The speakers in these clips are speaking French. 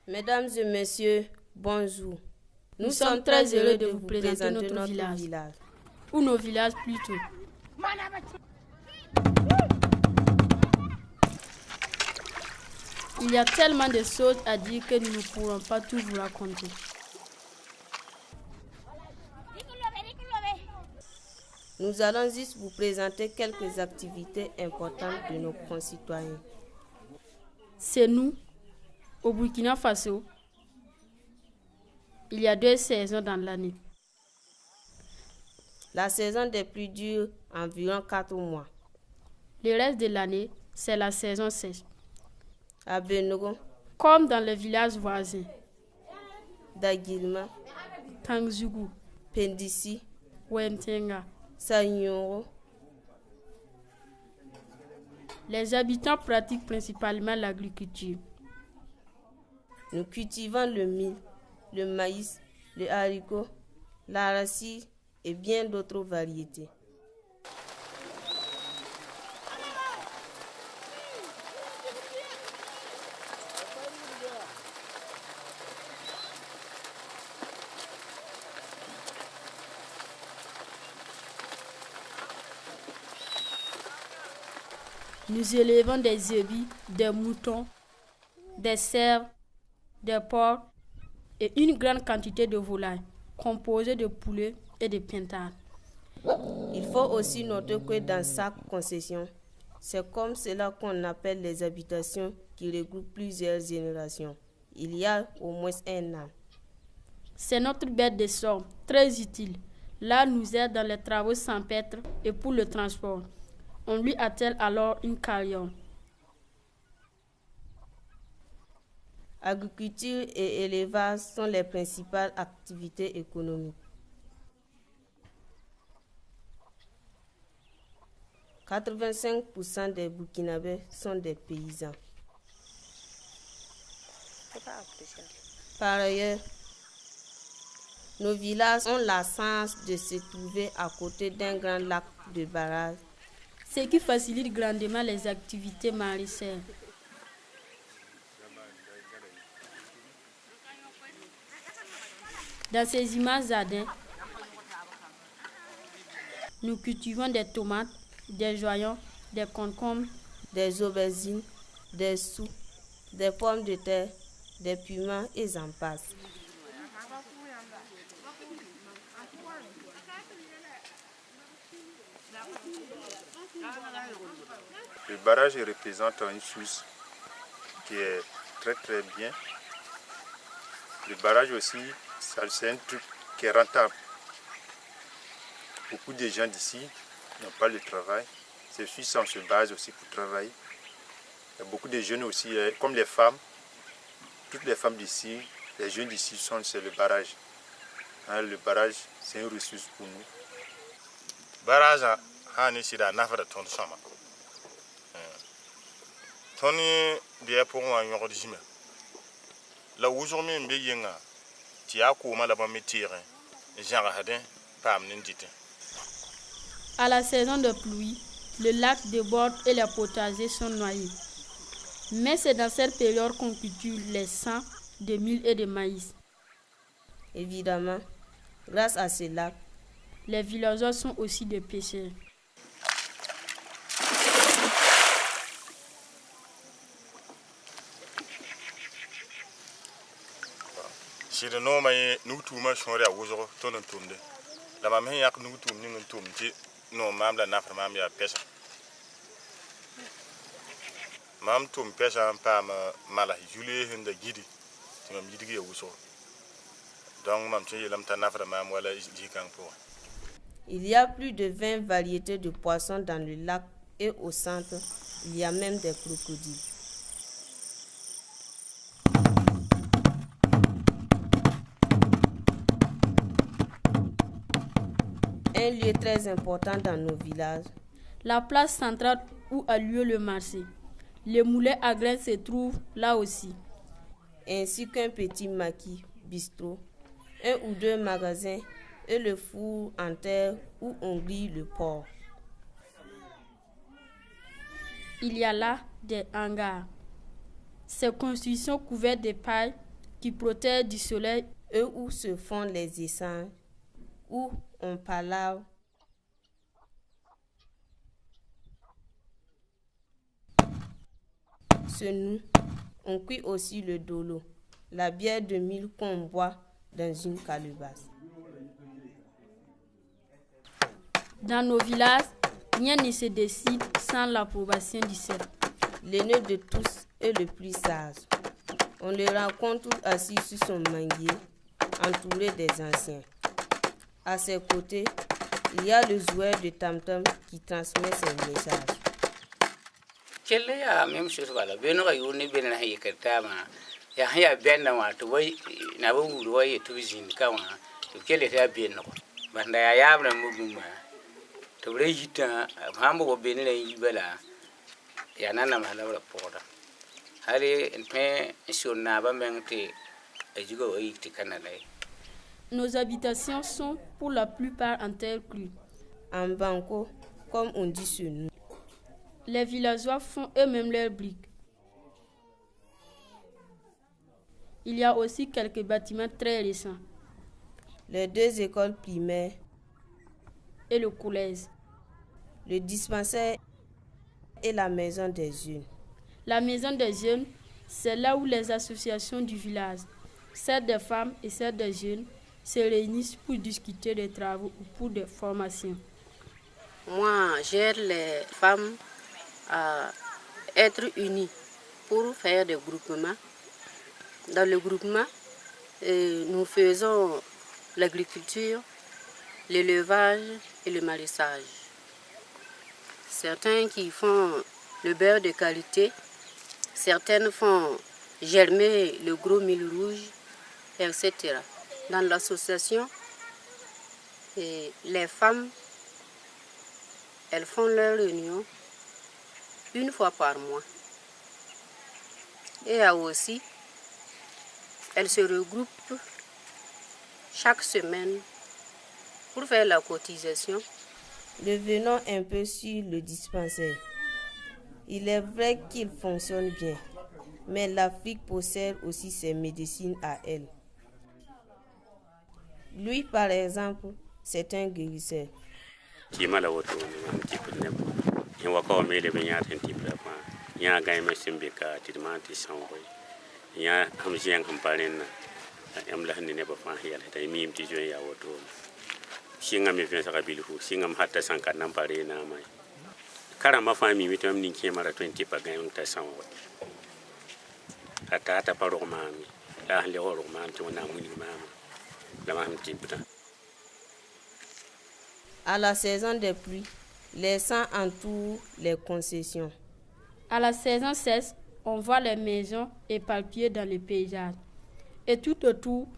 Mesdames et messieurs, bonjour. Nous sommes très heureux de vous présenter notre village. Ou nos villages plutôt. Il y a tellement de choses à dire que nous ne pourrons pas tout vous raconter. Nous allons juste vous présenter quelques activités importantes de nos concitoyens. C'est nous, au Burkina Faso. Il y a 2 saisons dans l'année. La saison des pluies dure environ 4 mois. Le reste de l'année, c'est la saison sèche. À Benogo, Comme dans les villages voisins, Dagilma, Tangzougou, Pendissi, Wemtenga. Sanyoro. Les habitants pratiquent principalement l'agriculture. Nous cultivons le mil, le maïs, le haricot, l'arachide et bien d'autres variétés. Nous élevons des ébis, des moutons, des cerfs, des porcs et une grande quantité de volailles, composées de poulets et de pintards. Il faut aussi noter que dans chaque concession, c'est comme cela qu'on appelle les habitations qui regroupent plusieurs générations. Il y a au moins un an. C'est notre bête de somme, très utile. Là, nous aide dans les travaux champêtres et pour le transport. On lui attelle alors une carriole. Agriculture et élevage sont les principales activités économiques. 85% des Burkinabés sont des paysans. Par ailleurs, nos villages ont la chance de se trouver à côté d'un grand lac de barrage, Ce qui facilite grandement les activités maraîchères. Dans ces immenses jardins, nous cultivons des tomates, des oignons, des concombres, des aubergines, des choux, des pommes de terre, des piments et j'en passe. Le barrage représente une source qui est très très bien. Le barrage aussi, c'est un truc qui est rentable. Beaucoup de gens d'ici n'ont pas de travail. C'est sur ça qu'on se base aussi pour travailler. Il y a beaucoup de jeunes aussi, comme les femmes. Toutes les femmes d'ici, les jeunes d'ici, c'est le barrage. Le barrage, c'est une ressource pour nous. Barrage, c'est la navre de ton chambre. Tony dia pour un yon de jime. La aujourd'hui me yenga. Tia ko ma la ba metire. Genre hadin pam nindite. À la saison de pluie, le lac déborde et les potagers sont noyés. Mais c'est dans cette période qu'on cultive les champs de mil et de maïs. Évidemment, grâce à ce lac, Les villageois sont aussi des pêcheurs. Si de no mai nous tout ma chore a wozo ton tumde. La mam hen yak nous tout ni ntum ti no mam la nafra mam ya pesa. Mam tum pesa pa mala juli hen da gidi. Ti mam gidi ya wozo. Donc mam ti yelam ta nafra mam wala jikan pour. il y a plus de 20 variétés de poissons dans le lac et au centre, il y a même des crocodiles. Un lieu très important dans nos villages, La place centrale où a lieu le marché. Les moulins à grains se trouvent là aussi. ainsi qu'un petit maquis, bistrot, 1 ou 2 magasins et le four en terre où on grille le porc. Il y a là des hangars. Ces constructions couvertes de paille qui protègent du soleil, eux où se font les échanges, où on parle. Nous, on cuit aussi le dolo, la bière de mil qu'on boit dans une calebasse. Dans nos villages, rien ne se décide sans l'approbation du chef. L'aîné de tous est le plus sage. On le rencontre assis sur son manguier, entouré des anciens. À ses côtés, il y a le joueur de tam-tam qui transmet ses messages. Quelle est la même chose? Voilà, ben on y est bien là, il y a bien là, tu vois, n'a pas voulu voir et tout ici, quand quelle est la bien là? Ben là, il y a un mouvement. Tu vois, il y a un hambo bien là, il y a là, il y a un an à la porte. Allez, un peu sur n'aba mente, et je go y te Canada. Nos habitations sont pour la plupart en terre crue. En banco, comme on dit sur nous. Les villageois font eux-mêmes leurs briques. Il y a aussi quelques bâtiments très récents. Les 2 écoles primaires et le collège. Le dispensaire et la maison des jeunes. La maison des jeunes, c'est là où les associations du village, celles des femmes et celles des jeunes, se réunissent pour discuter des travaux ou pour des formations. Moi, j'aide les femmes à être unies pour faire des groupements. Dans le groupement, nous faisons l'agriculture, l'élevage et le maraîchage. Certains qui font le beurre de qualité, certaines font germer le gros mil rouge, etc. Dans l'association, les femmes, elles font leur réunion 1 fois par mois. Et aussi, elles se regroupent chaque semaine pour faire la cotisation. Revenons un peu sur le dispensaire. Il est vrai qu'il fonctionne bien, mais l'Afrique possède aussi ses médecines à elle. Lui, par exemple, c'est un guérisseur. Singa me vient sa bilu singa hatta sanka nan pare na mai kara ma fami mitam nin ke mara 20 pa ga ta sanwa ata paro mami la le horo mami to na muni mama la mam tibuta. À la saison des pluies, les champs entourent les concessions. À la saison sèche, on voit les maisons éparpillées dans le paysage. Et tout autour,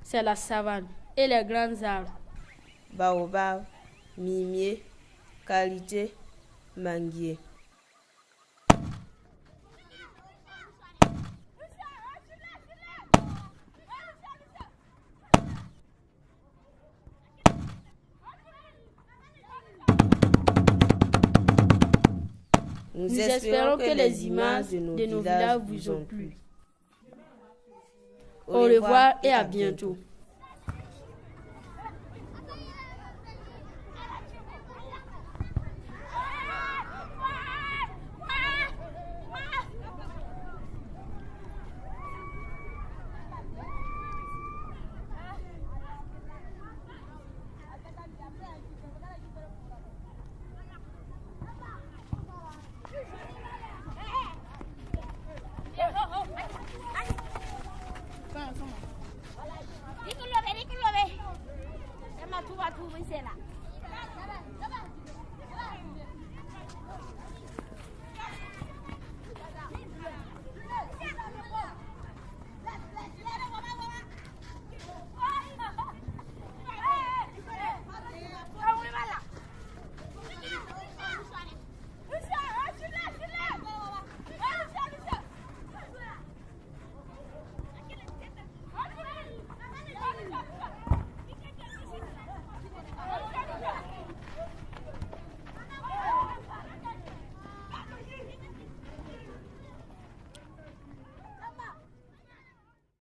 c'est la savane et les grands arbres. Baobab, mimier, qualité, manguier. Nous espérons que les images de nos villages vous ont plu. Au revoir et à bientôt.